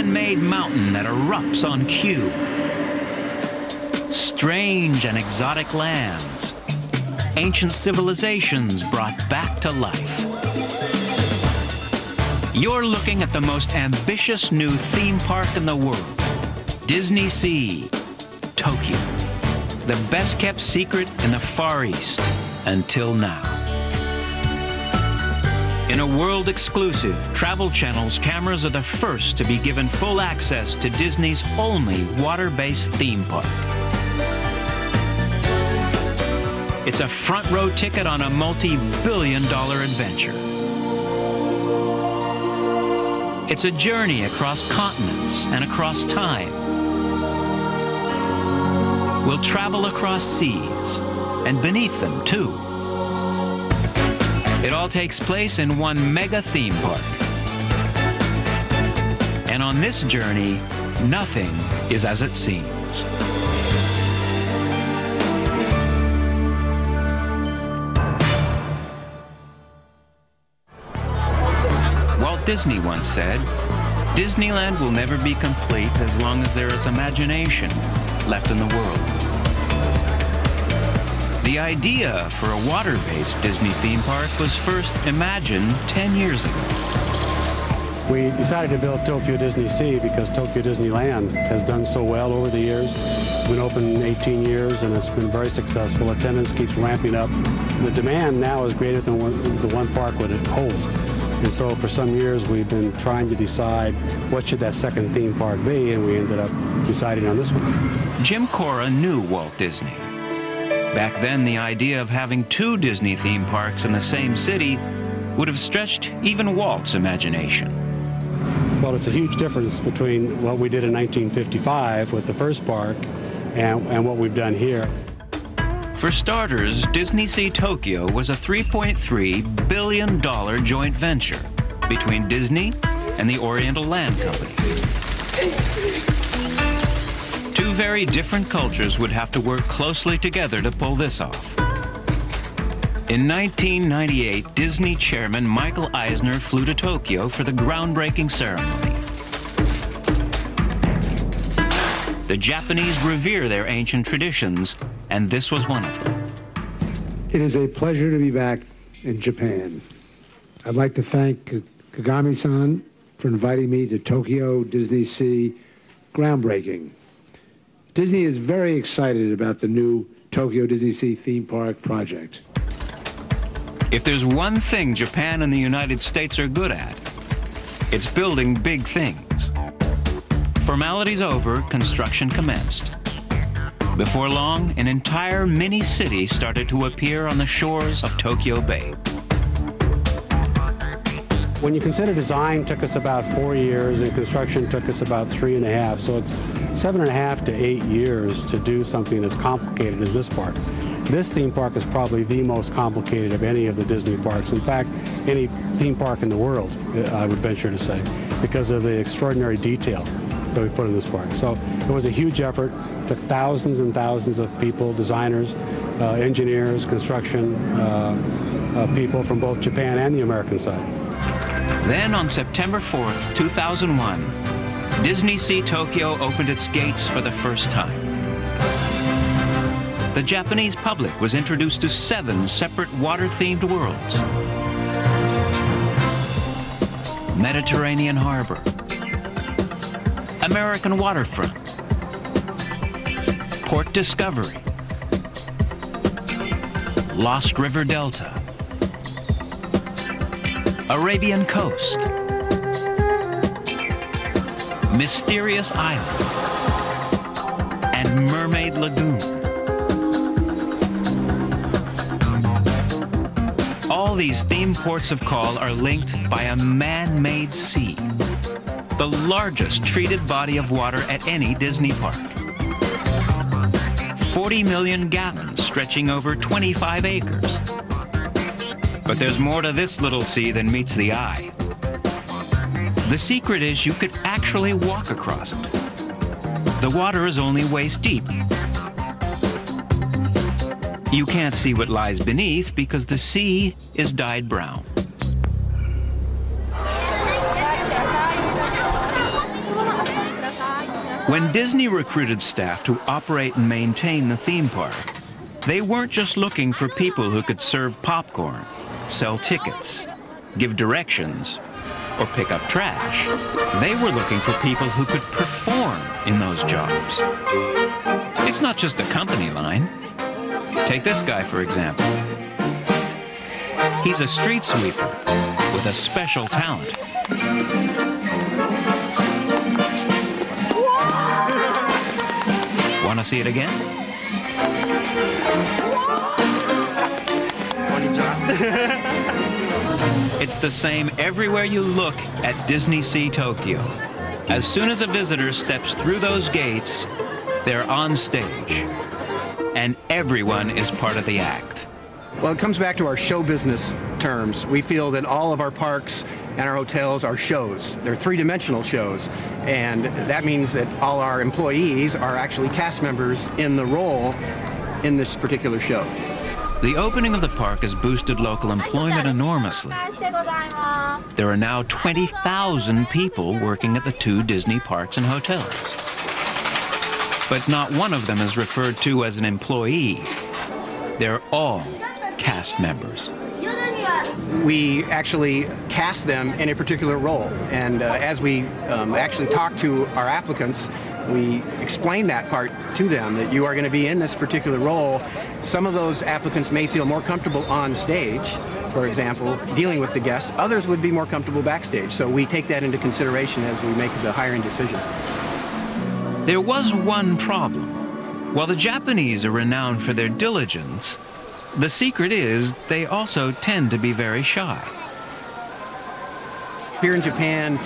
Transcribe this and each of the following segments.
man-made mountain that erupts on cue. Strange and exotic lands. Ancient civilizations brought back to life. You're looking at the most ambitious new theme park in the world, DisneySea, Tokyo. The best-kept secret in the Far East until now. In a world exclusive, Travel Channel's cameras are the first to be given full access to Disney's only water-based theme park. It's a front-row ticket on a multi-billion-dollar adventure. It's a journey across continents and across time. We'll travel across seas and beneath them, too. It all takes place in one mega theme park. And on this journey, nothing is as it seems. Walt Disney once said, "Disneyland will never be complete as long as there is imagination left in the world." The idea for a water-based Disney theme park was first imagined 10 years ago. We decided to build Tokyo DisneySea because Tokyo Disneyland has done so well over the years. It's been open 18 years and it's been very successful. Attendance keeps ramping up. The demand now is greater than the one park would hold. And so for some years we've been trying to decide what should that second theme park be, and we ended up deciding on this one. Jim Cora knew Walt Disney. Back then, the idea of having two Disney theme parks in the same city would have stretched even Walt's imagination. Well, it's a huge difference between what we did in 1955 with the first park and what we've done here. For starters, DisneySea Tokyo was a $3.3 billion joint venture between Disney and the Oriental Land Company. Two very different cultures would have to work closely together to pull this off. In 1998, Disney chairman Michael Eisner flew to Tokyo for the groundbreaking ceremony. The Japanese revere their ancient traditions, and this was one of them. It is a pleasure to be back in Japan. I'd like to thank Kagami-san for inviting me to Tokyo DisneySea groundbreaking. Disney is very excited about the new Tokyo DisneySea theme park project. If there's one thing Japan and the United States are good at, it's building big things. Formalities over, construction commenced. Before long, an entire mini-city started to appear on the shores of Tokyo Bay. When you consider design took us about 4 years and construction took us about 3.5, so it's 7.5 to 8 years to do something as complicated as this park. This theme park is probably the most complicated of any of the Disney parks. In fact, any theme park in the world, I would venture to say, because of the extraordinary detail that we put in this park. So it was a huge effort. It took thousands and thousands of people, designers, engineers, construction people from both Japan and the American side. Then on September 4th, 2001, DisneySea Tokyo opened its gates for the first time. The Japanese public was introduced to 7 separate water-themed worlds. Mediterranean Harbor, American Waterfront, Port Discovery, Lost River Delta, Arabian Coast, Mysterious Island, and Mermaid Lagoon. All these theme ports of call are linked by a man-made sea, the largest treated body of water at any Disney park. 40 million gallons stretching over 25 acres. But there's more to this little sea than meets the eye. The secret is you could actually walk across it. The water is only waist deep. You can't see what lies beneath because the sea is dyed brown. When Disney recruited staff to operate and maintain the theme park, they weren't just looking for people who could serve popcorn, sell tickets, give directions, or pick up trash. They were looking for people who could perform in those jobs. It's not just a company line. Take this guy, for example. He's a street sweeper with a special talent. Want to see it again? It's the same everywhere you look at DisneySea Tokyo. As soon as a visitor steps through those gates, they're on stage, and everyone is part of the act. Well, it comes back to our show business terms. We feel that all of our parks and our hotels are shows. They're three-dimensional shows, and that means that all our employees are actually cast members in the role in this particular show. The opening of the park has boosted local employment enormously. There are now 20,000 people working at the 2 Disney parks and hotels. But not one of them is referred to as an employee. They're all cast members. We actually cast them in a particular role, and as we actually talk to our applicants, we explain that part to them, that you are going to be in this particular role. Some of those applicants may feel more comfortable on stage, for example, dealing with the guests. Others would be more comfortable backstage, so we take that into consideration as we make the hiring decision. There was one problem. While the Japanese are renowned for their diligence, the secret is they also tend to be very shy. Here in Japan,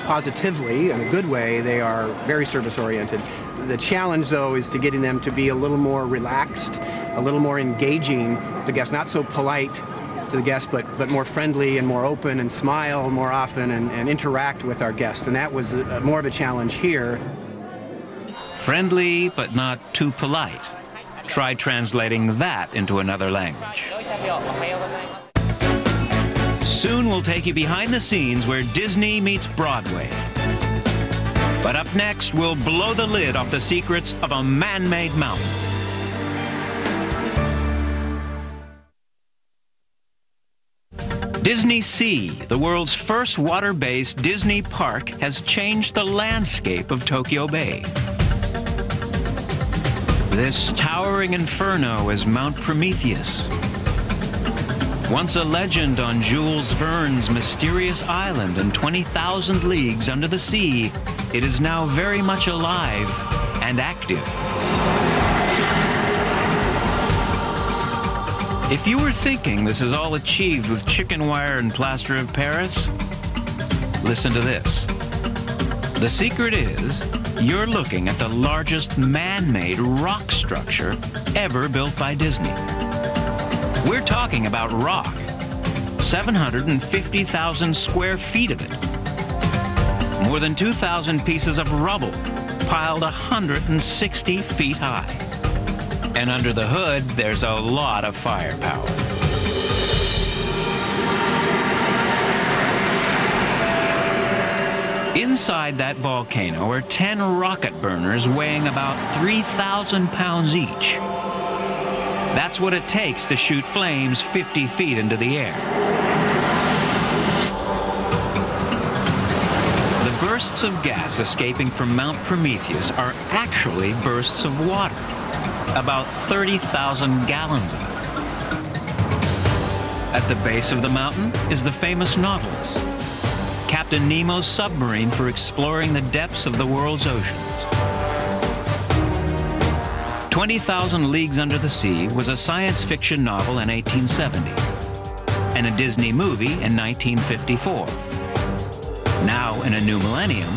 positively, in a good way, they are very service-oriented. The challenge, though, is to getting them to be a little more relaxed, a little more engaging to the guests, not so polite to the guests, but more friendly and more open, and smile more often and interact with our guests. And that was more of a challenge here. Friendly, but not too polite. Try translating that into another language. Soon we'll take you behind the scenes where Disney meets Broadway. But up next, we'll blow the lid off the secrets of a man-made mountain. DisneySea, the world's first water-based Disney park, has changed the landscape of Tokyo Bay. This towering inferno is Mount Prometheus. Once a legend on Jules Verne's mysterious island and 20,000 leagues under the sea, it is now very much alive and active. If you were thinking this is all achieved with chicken wire and plaster of Paris, listen to this. The secret is you're looking at the largest man-made rock structure ever built by Disney. We're talking about rock, 750,000 square feet of it. More than 2,000 pieces of rubble piled 160 feet high. And under the hood, there's a lot of firepower. Inside that volcano are 10 rocket burners weighing about 3,000 pounds each. That's what it takes to shoot flames 50 feet into the air. The bursts of gas escaping from Mount Prometheus are actually bursts of water, about 30,000 gallons of it. At the base of the mountain is the famous Nautilus, Captain Nemo's submarine for exploring the depths of the world's oceans. 20,000 Leagues Under the Sea was a science fiction novel in 1870 and a Disney movie in 1954. Now, in a new millennium,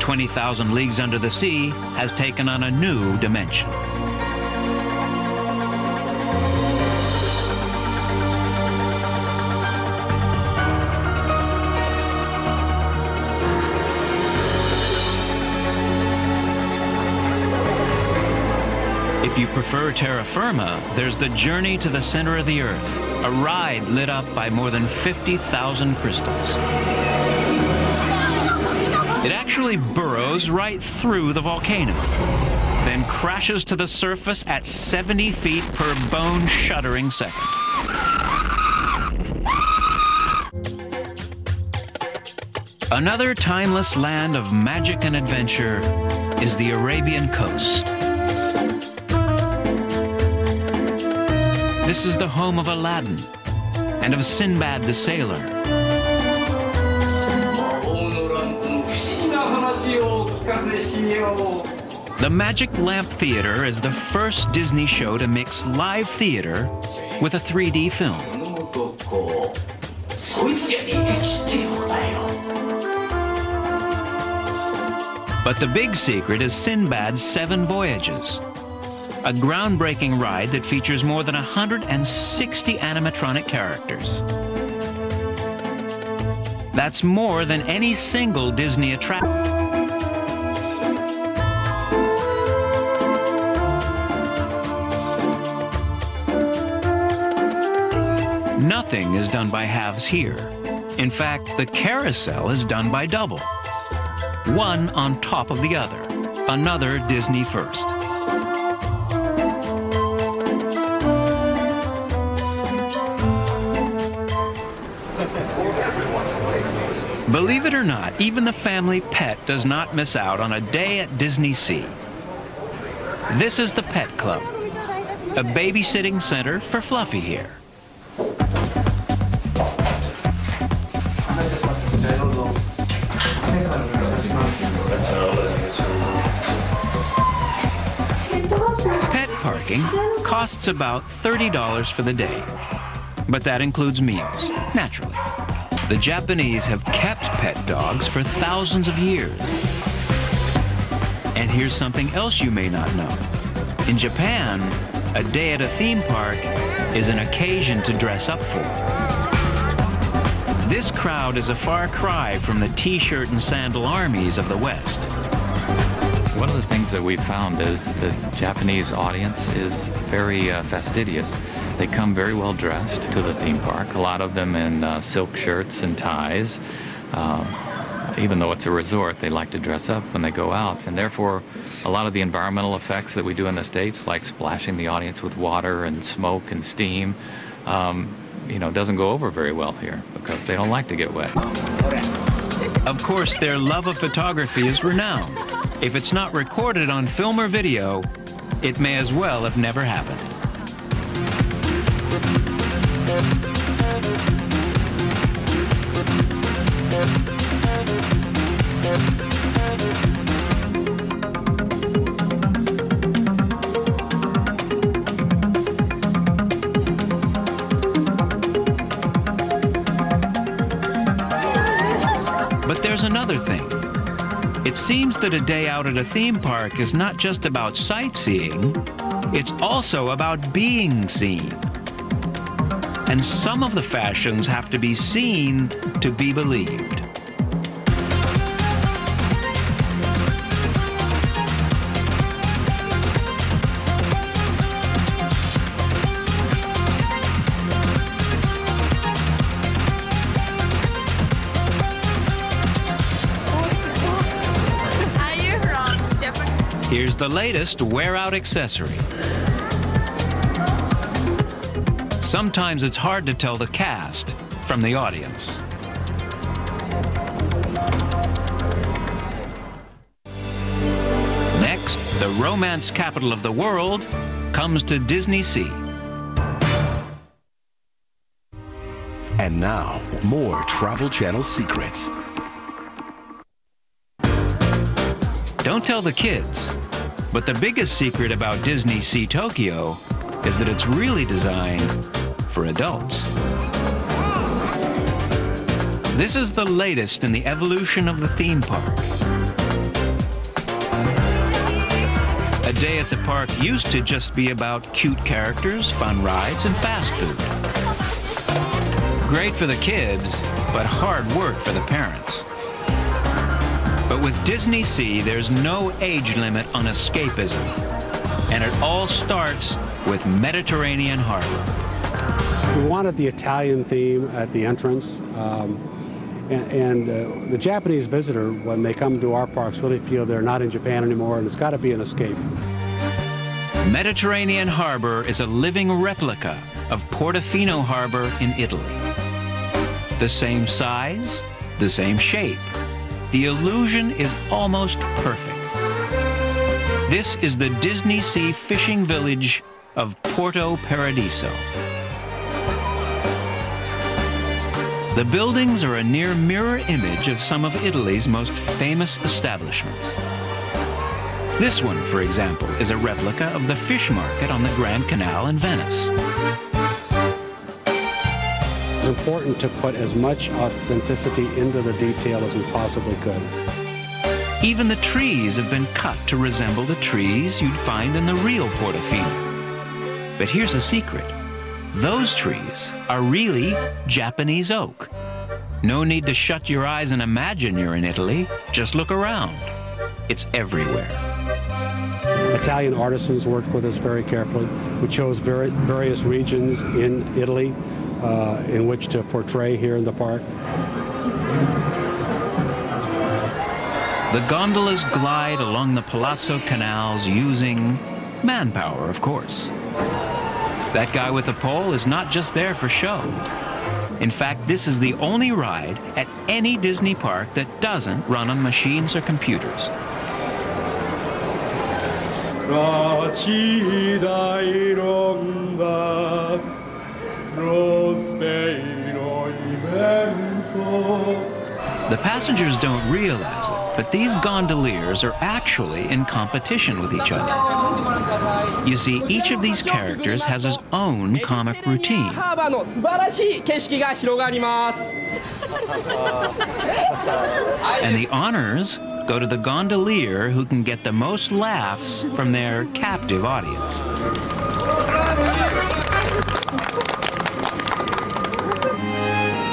20,000 Leagues Under the Sea has taken on a new dimension. If you prefer terra firma, there's the Journey to the Center of the Earth, a ride lit up by more than 50,000 crystals. It actually burrows right through the volcano, then crashes to the surface at 70 feet per bone-shuddering second. Another timeless land of magic and adventure is the Arabian coast. This is the home of Aladdin and of Sinbad the Sailor. The Magic Lamp Theater is the first Disney show to mix live theater with a 3D film. But the big secret is Sinbad's 7 Voyages, a groundbreaking ride that features more than 160 animatronic characters. That's more than any single Disney attraction. Nothing is done by halves here. In fact, the carousel is done by double. One on top of the other. Another Disney first. Believe it or not, even the family pet does not miss out on a day at DisneySea. This is the Pet Club, a babysitting center for Fluffy here. Pet parking costs about $30 for the day, but that includes meals, naturally. The Japanese have kept pet dogs for thousands of years. And here's something else you may not know. In Japan, a day at a theme park is an occasion to dress up for. This crowd is a far cry from the t-shirt and sandal armies of the West. One of the things that we've found is the Japanese audience is very fastidious. They come very well dressed to the theme park, a lot of them in silk shirts and ties. Even though it's a resort, they like to dress up when they go out, and therefore a lot of the environmental effects that we do in the States, like splashing the audience with water and smoke and steam, doesn't go over very well here because they don't like to get wet. Of course, their love of photography is renowned. If it's not recorded on film or video, it may as well have never happened. But there's another thing. It seems that a day out at a theme park is not just about sightseeing, it's also about being seen. And some of the fashions have to be seen to be believed. Here's the latest wear-out accessory. Sometimes it's hard to tell the cast from the audience. Next, the romance capital of the world comes to DisneySea. And now, more Travel Channel secrets. Don't tell the kids, but the biggest secret about DisneySea Tokyo is that it's really designed for adults. This is the latest in the evolution of the theme park. A day at the park used to just be about cute characters, fun rides, and fast food. Great for the kids, but hard work for the parents. But with DisneySea, there's no age limit on escapism. And it all starts with Mediterranean Harbor. We wanted the Italian theme at the entrance. And the Japanese visitor, when they come to our parks, really feel they're not in Japan anymore, and it's got to be an escape. Mediterranean Harbor is a living replica of Portofino Harbor in Italy. The same size, the same shape. The illusion is almost perfect. This is the DisneySea fishing village of Porto Paradiso. The buildings are a near mirror image of some of Italy's most famous establishments. This one, for example, is a replica of the fish market on the Grand Canal in Venice. It's important to put as much authenticity into the detail as we possibly could. Even the trees have been cut to resemble the trees you'd find in the real Portofino. But here's a secret. Those trees are really Japanese oak. No need to shut your eyes and imagine you're in Italy. Just look around. It's everywhere. Italian artisans worked with us very carefully. We chose various regions in Italy in which to portray here in the park. The gondolas glide along the Palazzo canals using manpower, of course. That guy with the pole is not just there for show. In fact, this is the only ride at any Disney park that doesn't run on machines or computers. The passengers don't realize it, but these gondoliers are actually in competition with each other. You see, each of these characters has his own comic routine. And the honors go to the gondolier who can get the most laughs from their captive audience.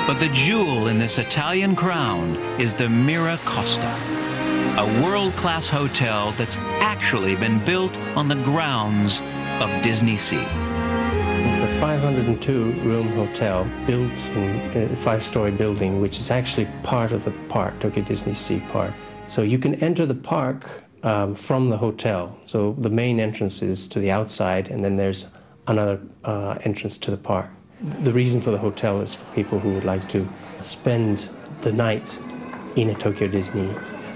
But the jewel in this Italian crown is the Mira Costa, a world-class hotel that's actually been built on the grounds of DisneySea. It's a 502-room hotel built in a 5-story building, which is actually part of the park, Tokyo DisneySea Park. So you can enter the park from the hotel. So the main entrance is to the outside, and then there's another entrance to the park. The reason for the hotel is for people who would like to spend the night in a Tokyo Disney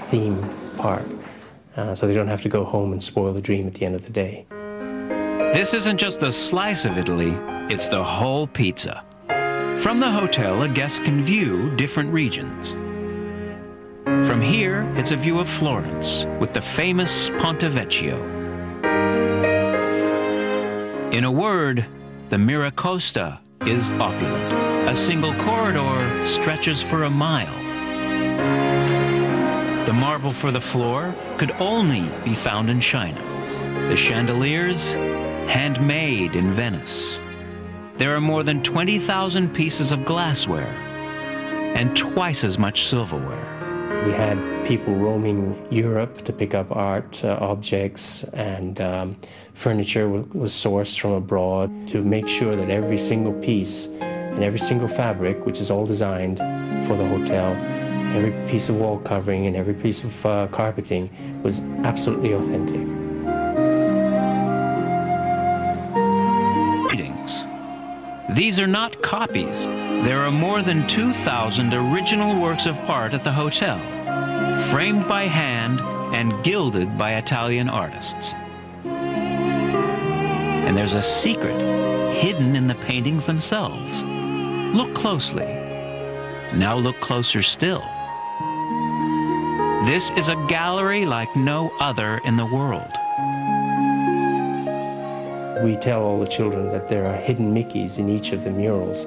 theme park, so they don't have to go home and spoil the dream at the end of the day. This isn't just a slice of Italy, it's the whole pizza. From the hotel, a guest can view different regions. From here, it's a view of Florence with the famous Ponte Vecchio. In a word, the Mira Costa is opulent. A single corridor stretches for a mile. The marble for the floor could only be found in China. The chandeliers, handmade in Venice. There are more than 20,000 pieces of glassware and twice as much silverware. We had people roaming Europe to pick up art objects, and furniture was sourced from abroad to make sure that every single piece and every single fabric, which is all designed for the hotel, every piece of wall covering and every piece of carpeting was absolutely authentic. These are not copies. There are more than 2,000 original works of art at the hotel, framed by hand and gilded by Italian artists. And there's a secret hidden in the paintings themselves. Look closely. Now look closer still. This is a gallery like no other in the world. We tell all the children that there are hidden Mickeys in each of the murals,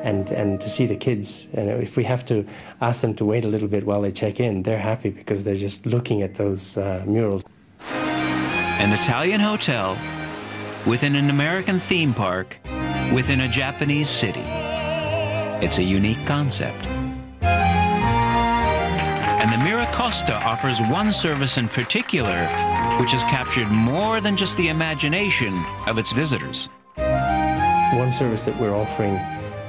and to see the kids, and if we have to ask them to wait a little bit while they check in, they're happy because they're just looking at those murals. An Italian hotel within an American theme park within a Japanese city. It's a unique concept. And the Mira Costa offers one service in particular which has captured more than just the imagination of its visitors. One service that we're offering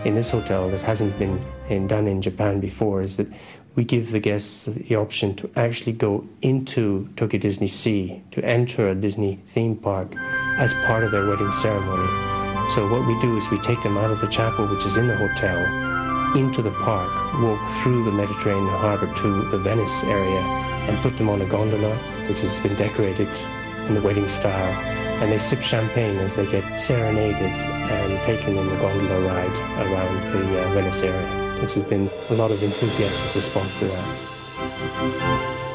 in this hotel that hasn't been done in Japan before is that we give the guests the option to actually go into Tokyo DisneySea, to enter a Disney theme park as part of their wedding ceremony. So what we do is we take them out of the chapel, which is in the hotel, into the park, walk through the Mediterranean harbor to the Venice area, and put them on a gondola, which has been decorated in the wedding style, and they sip champagne as they get serenaded and taken in the gondola ride around the Venice area. Which has been a lot of enthusiastic response to that.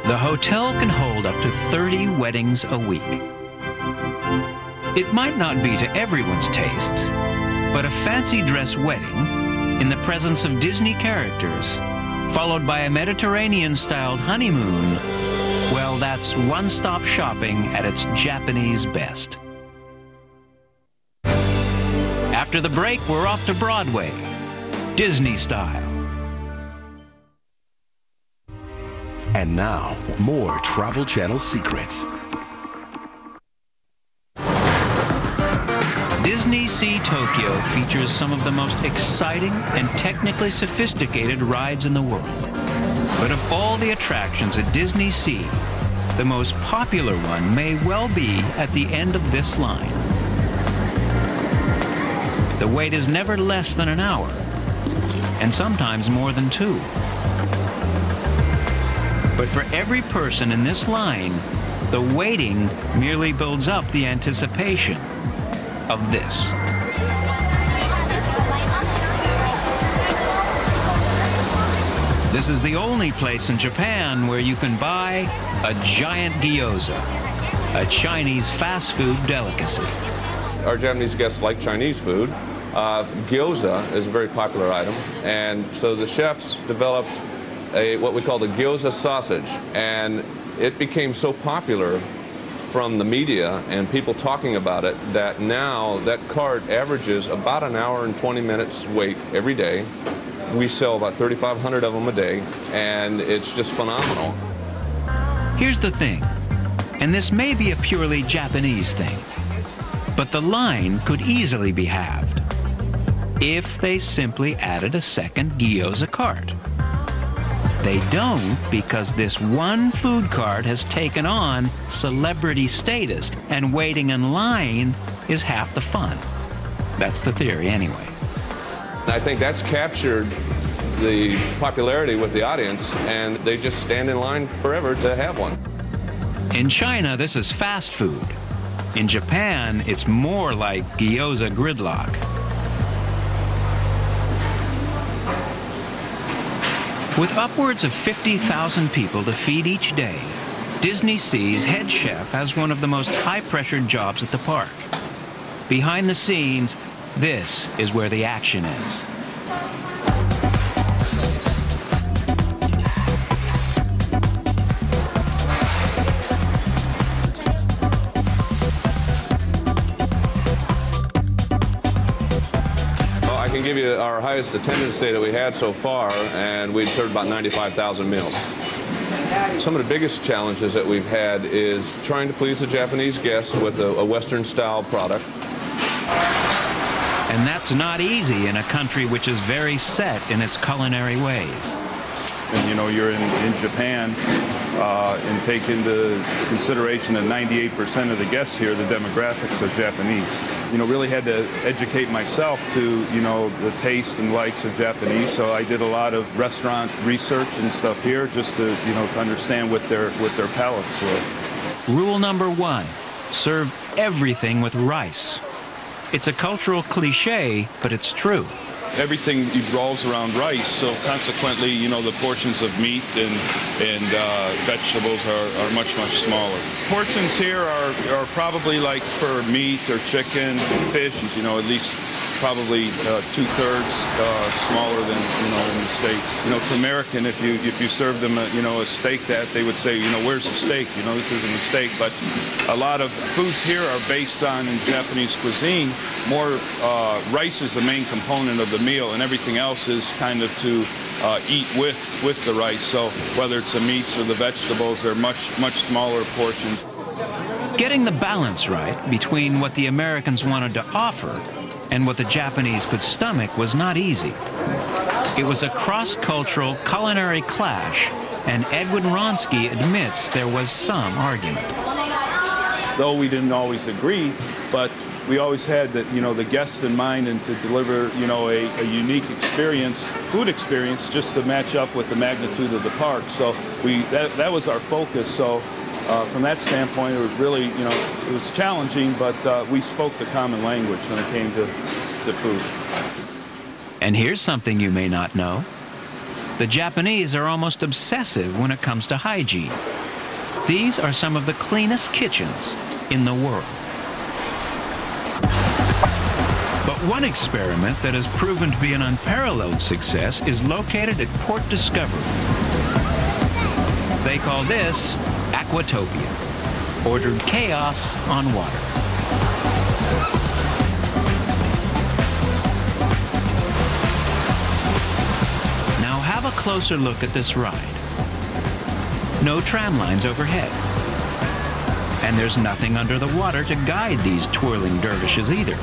The hotel can hold up to 30 weddings a week. It might not be to everyone's tastes, but a fancy dress wedding in the presence of Disney characters, followed by a Mediterranean-styled honeymoon, well, that's one-stop shopping at its Japanese best. After the break, we're off to Broadway, Disney style. And now, more Travel Channel secrets. DisneySea Tokyo features some of the most exciting and technically sophisticated rides in the world. But of all the attractions at DisneySea, the most popular one may well be at the end of this line. The wait is never less than an hour, and sometimes more than 2. But for every person in this line, the waiting merely builds up the anticipation of this. This is the only place in Japan where you can buy a giant gyoza, a Chinese fast food delicacy. Our Japanese guests like Chinese food. Gyoza is a very popular item, and so the chefs developed what we call the gyoza sausage, and it became so popular from the media and people talking about it that now that cart averages about an hour and 20 minutes wait every day. We sell about 3,500 of them a day, and it's just phenomenal. Here's the thing, and this may be a purely Japanese thing, but the line could easily be halved if they simply added a second gyoza cart. They don't, because this one food cart has taken on celebrity status, and waiting in line is half the fun. That's the theory anyway. I think that's captured the popularity with the audience, and they just stand in line forever to have one. In China, this is fast food. In Japan, it's more like gyoza gridlock. With upwards of 50,000 people to feed each day, DisneySea's head chef has one of the most high-pressured jobs at the park. Behind the scenes, this is where the action is. I can give you our highest attendance day that we had so far, and we've served about 95,000 meals. Some of the biggest challenges that we've had is trying to please the Japanese guests with a Western-style product. And that's not easy in a country which is very set in its culinary ways. And you know, you're in Japan, and take into consideration that 98% of the guests here, the demographics are Japanese. You know, really had to educate myself to, you know, the tastes and likes of Japanese. So I did a lot of restaurant research and stuff here just to, you know, to understand what their palates were. Rule number 1, serve everything with rice. It's a cultural cliche, but it's true. Everything revolves around rice, so consequently, you know, the portions of meat and vegetables are much smaller. Portions here are probably like for meat or chicken, fish, you know, at least probably 2/3 smaller than, you know, in the States. You know, to American, if you serve them a steak, that they would say, you know, where's the steak? You know, this isn't a steak. But a lot of foods here are based on, in Japanese cuisine, more rice is the main component of the meal, and everything else is kind of to eat with the rice. So whether it's the meats or the vegetables, they're much smaller portions. Getting the balance right between what the Americans wanted to offer And what the Japanese could stomach was not easy. It was a cross-cultural culinary clash, and Edwin Wronski admits there was some argument. Though we didn't always agree, but we always had the guest in mind and to deliver, a unique experience, food experience, just to match up with the magnitude of the park. So that was our focus. So from that standpoint, it was really, it was challenging, but we spoke the common language when it came to food. And here's something you may not know. The Japanese are almost obsessive when it comes to hygiene. These are some of the cleanest kitchens in the world. But one experiment that has proven to be an unparalleled success is located at Port Discovery. They call this Aquatopia, ordered chaos on water. Now have a closer look at this ride. No tram lines overhead. And there's nothing under the water to guide these twirling dervishes either.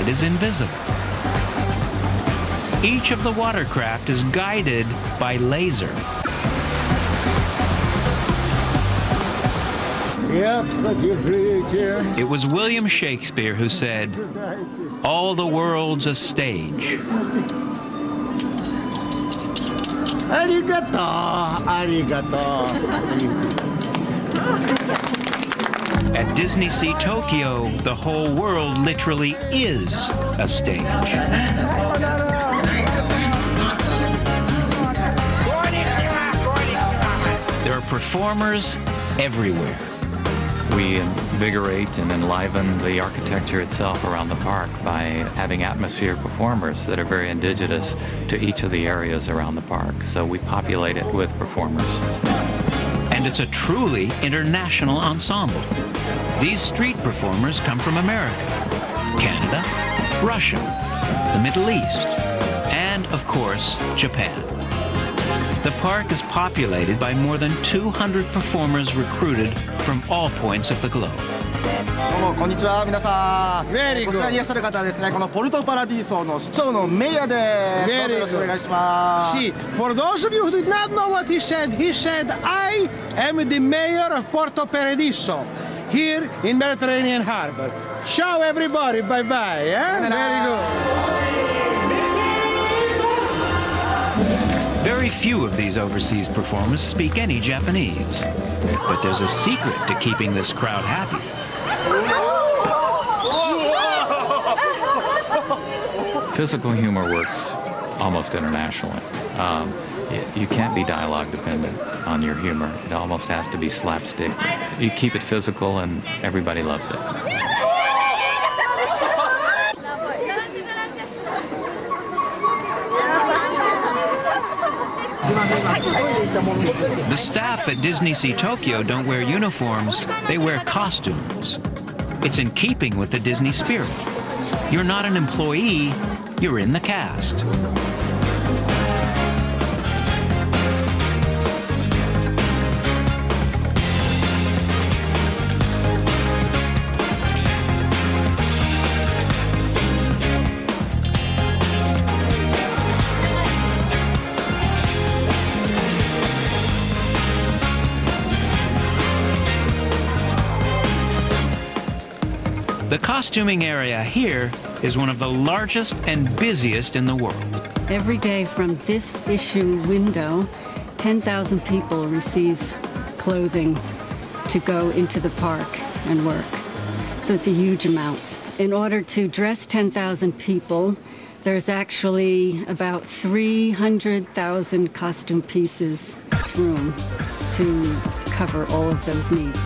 It is invisible. Each of the watercraft is guided by laser. It was William Shakespeare who said, "All the world's a stage." Arigato, arigato. At DisneySea Tokyo, the whole world literally is a stage. There are performers everywhere. We invigorate and enliven the architecture itself around the park by having atmospheric performers that are very indigenous to each of the areas around the park. So we populate it with performers. And it's a truly international ensemble. These street performers come from America, Canada, Russia, the Middle East, and, of course, Japan. The park is populated by more than 200 performers recruited from all points of the globe. こんにちは、皆さん。こちらにいらっしゃる方はですね、このポルトパラディーソの市長のメイヤです。どうぞよろしくお願いします。 See, for those of you who did not know what he said, I am the mayor of Porto Paradiso, here in Mediterranean Harbor. Ciao everybody, bye-bye. Very good. Very few of these overseas performers speak any Japanese, but there's a secret to keeping this crowd happy. Physical humor works almost internationally. You can't be dialogue dependent on your humor. It almost has to be slapstick. You keep it physical and everybody loves it. The staff at DisneySea Tokyo don't wear uniforms, they wear costumes. It's in keeping with the Disney spirit. You're not an employee, you're in the cast. The costuming area here is one of the largest and busiest in the world. Every day from this issue window, 10,000 people receive clothing to go into the park and work. So it's a huge amount. In order to dress 10,000 people, there's actually about 300,000 costume pieces in this room to cover all of those needs.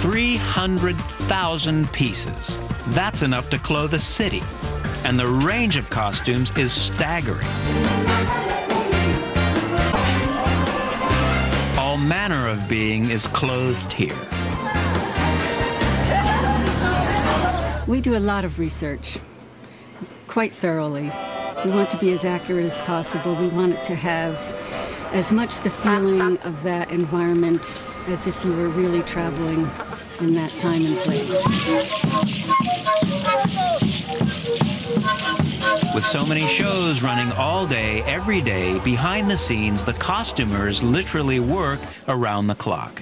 300,000 pieces. That's enough to clothe a city. And the range of costumes is staggering. All manner of being is clothed here. We do a lot of research, quite thoroughly. We want to be as accurate as possible. We want it to have as much the feeling of that environment as if you were really traveling in that time and place. With so many shows running all day, every day, behind the scenes, the costumers literally work around the clock.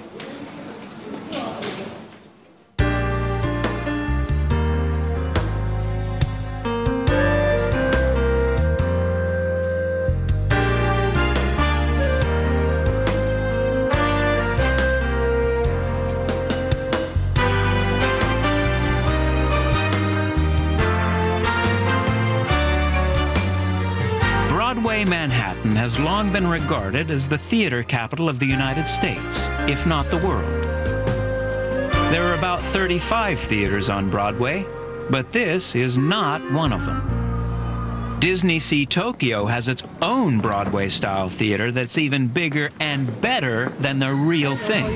Manhattan has long been regarded as the theater capital of the United States, if not the world. There are about 35 theaters on Broadway, but this is not one of them. DisneySea Tokyo has its own Broadway-style theater that's even bigger and better than the real thing.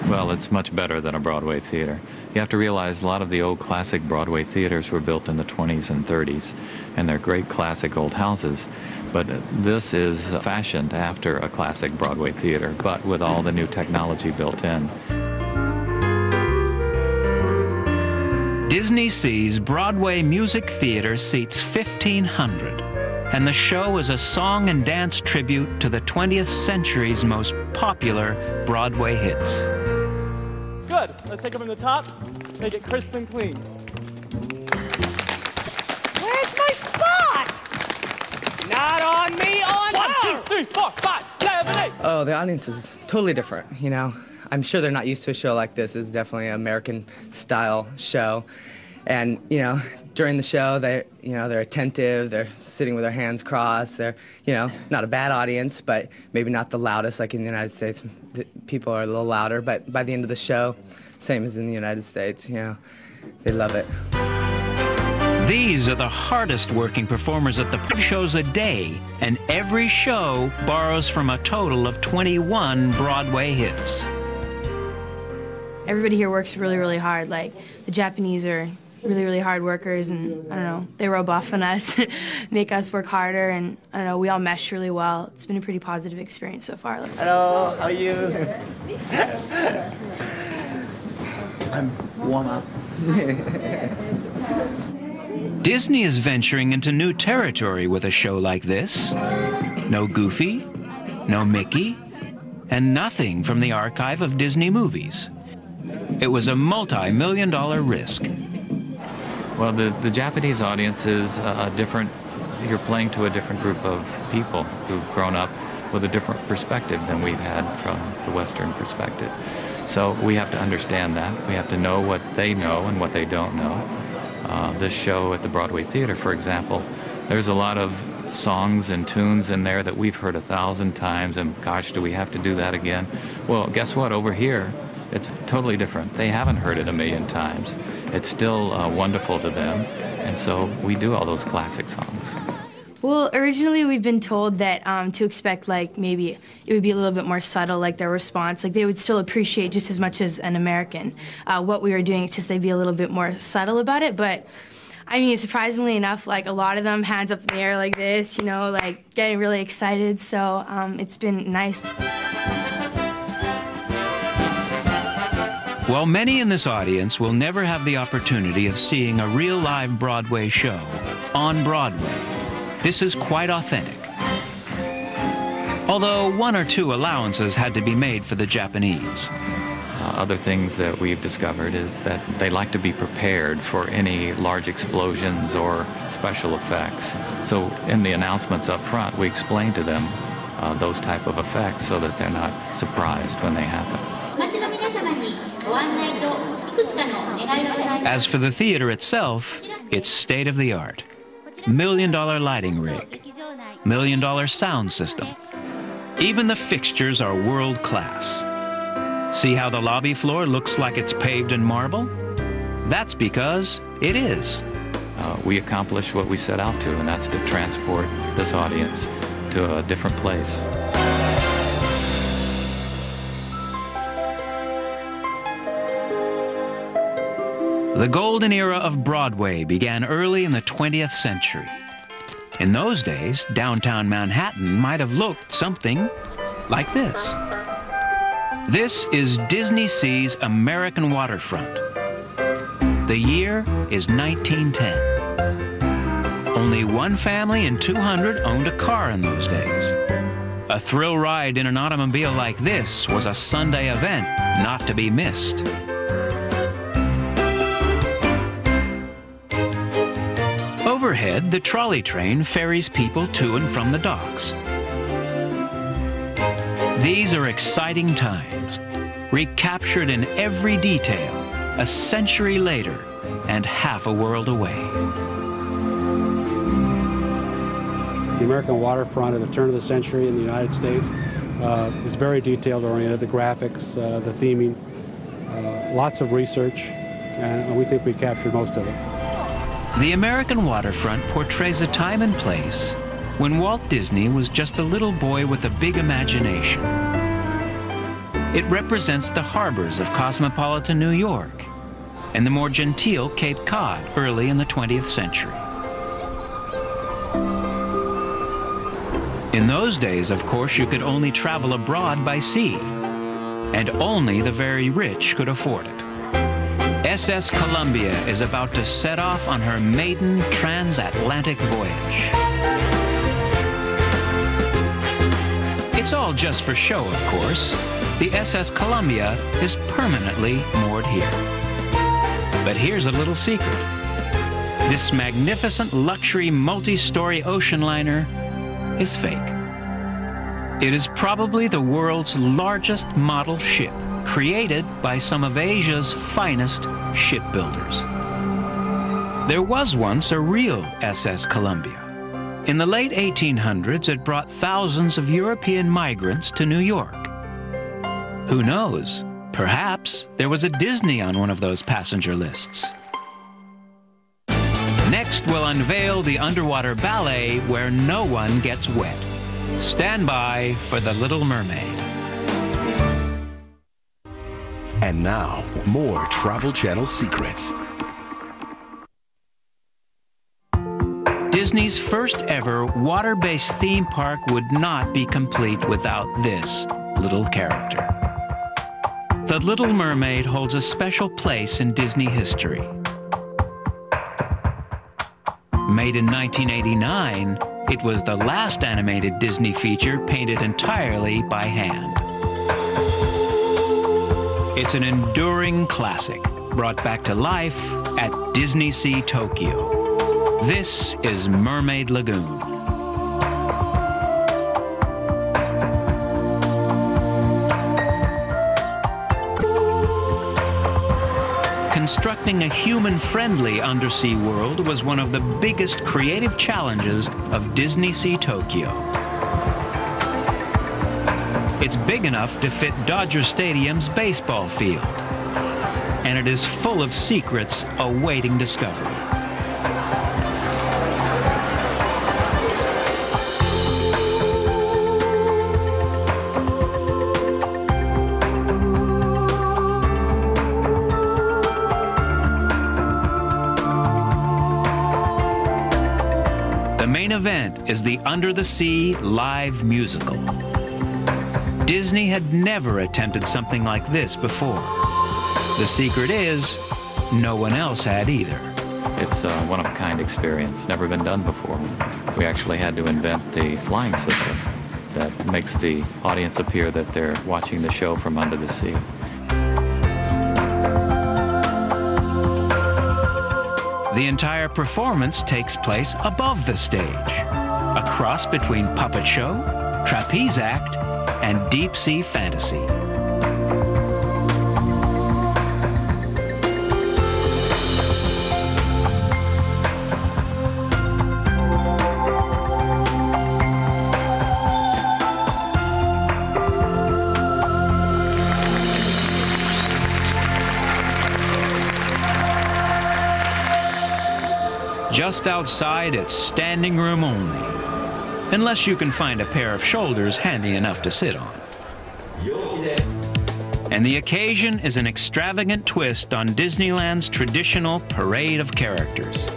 Well, it's much better than a Broadway theater. You have to realize a lot of the old classic Broadway theaters were built in the 20s and 30s, and they're great classic old houses. But this is fashioned after a classic Broadway theater, but with all the new technology built in. DisneySea's Broadway Music Theater seats 1,500, and the show is a song and dance tribute to the 20th century's most popular Broadway hits. Good. Let's take it from the top, make it crisp and clean. Where's my spot? Not on me, on her! 1, 2, 3, 4, 5, 7, 8. Oh, the audience is totally different, you know. I'm sure they're not used to a show like this. It's definitely an American-style show. And, you know, during the show, they're attentive, they're sitting with their hands crossed, they're, not a bad audience, but maybe not the loudest like in the United States. People are a little louder, but by the end of the show, same as in the United States, they love it. These are the hardest working performers at the 5 shows a day, and every show borrows from a total of 21 Broadway hits. Everybody here works really, really hard. Like, the Japanese are really, really hard workers, and I don't know, they rub off on us, make us work harder, and I don't know, we all mesh really well. It's been a pretty positive experience so far. Hello, how are you? I'm warm up. Disney is venturing into new territory with a show like this. No Goofy, no Mickey, and nothing from the archive of Disney movies. It was a multi-million-dollar risk. Well, the Japanese audience is different. You're playing to a different group of people who've grown up with a different perspective than we've had from the Western perspective. So we have to understand that. We have to know what they know and what they don't know. This show at the Broadway Theater, for example, there's a lot of songs and tunes in there that we've heard 1,000 times, and gosh, do we have to do that again? Well, guess what? Over here, it's totally different. They haven't heard it 1,000,000 times. It's still wonderful to them, and so we do all those classic songs. Well, originally we've been told that to expect, like, maybe it would be a little bit more subtle, like their response. Like, they would still appreciate just as much as an American what we were doing. It's just they'd be a little bit more subtle about it. But, I mean, surprisingly enough, like, a lot of them, hands up in the air like this, like, getting really excited. So it's been nice. While many in this audience will never have the opportunity of seeing a real live Broadway show on Broadway, this is quite authentic. Although 1 or 2 allowances had to be made for the Japanese. Other things that we've discovered is that they like to be prepared for any large explosions or special effects. So in the announcements up front, we explain to them those type of effects so that they're not surprised when they happen. As for the theater itself, it's state-of-the-art. $1 million lighting rig, $1 million sound system. Even the fixtures are world-class. See how the lobby floor looks like it's paved in marble? That's because it is. We accomplish what we set out to, and that's to transport this audience to a different place. The golden era of Broadway began early in the 20th century. In those days, downtown Manhattan might have looked something like this. This is DisneySea's American waterfront. The year is 1910. Only one family in 200 owned a car in those days. A thrill ride in an automobile like this was a Sunday event not to be missed. Overhead, the trolley train ferries people to and from the docks. These are exciting times, recaptured in every detail, a century later and half a world away. The American waterfront at the turn of the century in the United States is very detailed oriented. The graphics, the theming, lots of research, and we think we captured most of it. The American waterfront portrays a time and place when Walt Disney was just a little boy with a big imagination. It represents the harbors of cosmopolitan New York and the more genteel Cape Cod early in the 20th century. In those days, of course, you could only travel abroad by sea, and only the very rich could afford it. SS Columbia is about to set off on her maiden transatlantic voyage. It's all just for show, of course. The SS Columbia is permanently moored here. But here's a little secret. This magnificent luxury multi-story ocean liner is fake. It is probably the world's largest model ship, created by some of Asia's finest shipbuilders. There was once a real SS Columbia. In the late 1800s, it brought thousands of European migrants to New York. Who knows? Perhaps there was a Disney on one of those passenger lists. Next, we'll unveil the underwater ballet where no one gets wet. Stand by for The Little Mermaid. And now, more Travel Channel secrets. Disney's first ever water-based theme park would not be complete without this little character. The Little Mermaid holds a special place in Disney history. Made in 1989, it was the last animated Disney feature painted entirely by hand. It's an enduring classic, brought back to life at DisneySea Tokyo. This is Mermaid Lagoon. Constructing a human-friendly undersea world was one of the biggest creative challenges of DisneySea Tokyo. It's big enough to fit Dodger Stadium's baseball field, and it is full of secrets awaiting discovery. The main event is the Under the Sea live musical. Disney had never attempted something like this before. The secret is, no one else had either. It's a one-of-a-kind experience, never been done before. We actually had to invent the flying system that makes the audience appear that they're watching the show from under the sea. The entire performance takes place above the stage, a cross between puppet show, trapeze act, and deep-sea fantasy. Just outside, it's standing room only, unless you can find a pair of shoulders handy enough to sit on. And the occasion is an extravagant twist on Disneyland's traditional parade of characters.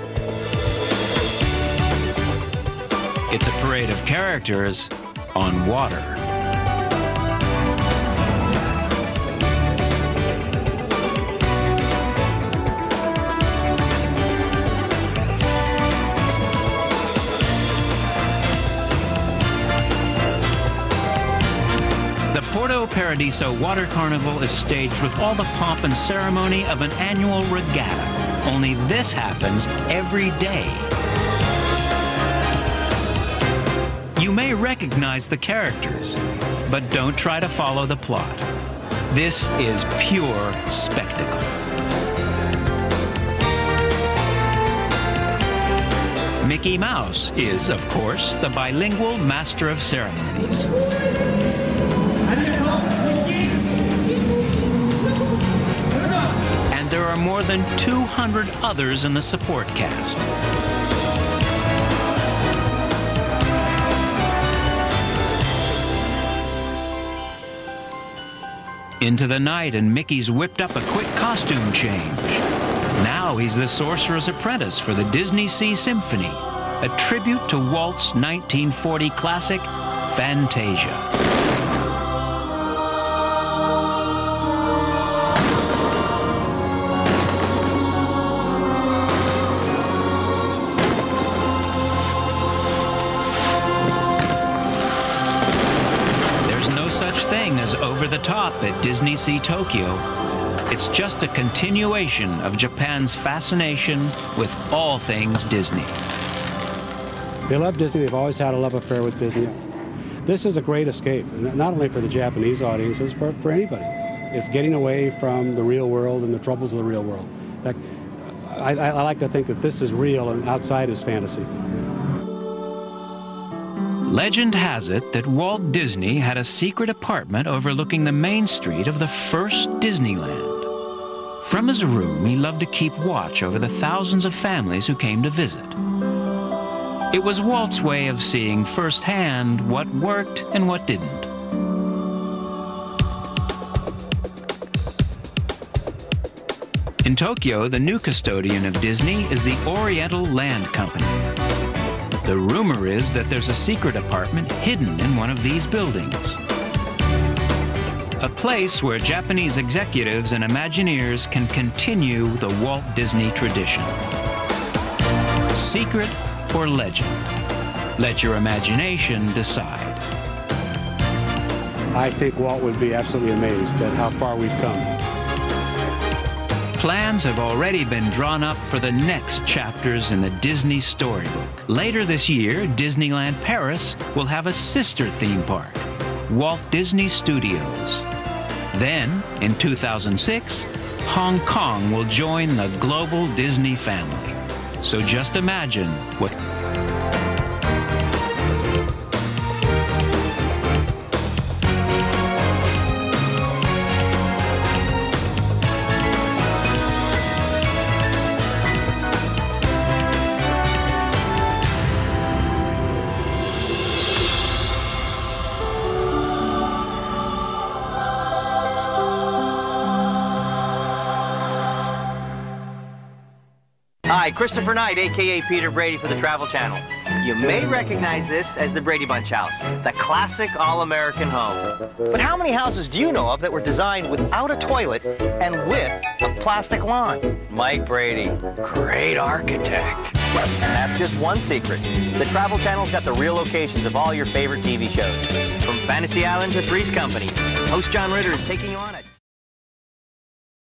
It's a parade of characters on water. Porto Paradiso Water Carnival is staged with all the pomp and ceremony of an annual regatta. Only this happens every day. You may recognize the characters, but don't try to follow the plot. This is pure spectacle. Mickey Mouse is, of course, the bilingual master of ceremonies. And there are more than 200 others in the support cast. Into the night, and Mickey's whipped up a quick costume change. Now he's the Sorcerer's Apprentice for the DisneySea Symphony, a tribute to Walt's 1940 classic, Fantasia. Such thing as over the top at DisneySea Tokyo. It's just a continuation of Japan's fascination with all things Disney. They love Disney. They've always had a love affair with Disney. This is a great escape, not only for the Japanese audiences, for anybody. It's getting away from the real world and the troubles of the real world. I like to think that this is real and outside is fantasy. Legend has it that Walt Disney had a secret apartment overlooking the main street of the first Disneyland. From his room, he loved to keep watch over the thousands of families who came to visit. It was Walt's way of seeing firsthand what worked and what didn't. In Tokyo, the new custodian of Disney is the Oriental Land Company. The rumor is that there's a secret apartment hidden in one of these buildings. A place where Japanese executives and Imagineers can continue the Walt Disney tradition. Secret or legend? Let your imagination decide. I think Walt would be absolutely amazed at how far we've come. Plans have already been drawn up for the next chapters in the Disney storybook. Later this year, Disneyland Paris will have a sister theme park, Walt Disney Studios. Then, in 2006, Hong Kong will join the global Disney family. So just imagine what... Hi, Christopher Knight, a.k.a. Peter Brady for the Travel Channel. You may recognize this as the Brady Bunch house, the classic all-American home. But how many houses do you know of that were designed without a toilet and with a plastic lawn? Mike Brady, great architect. And that's just one secret. The Travel Channel's got the real locations of all your favorite TV shows. From Fantasy Island to Three's Company, host John Ritter is taking you on it.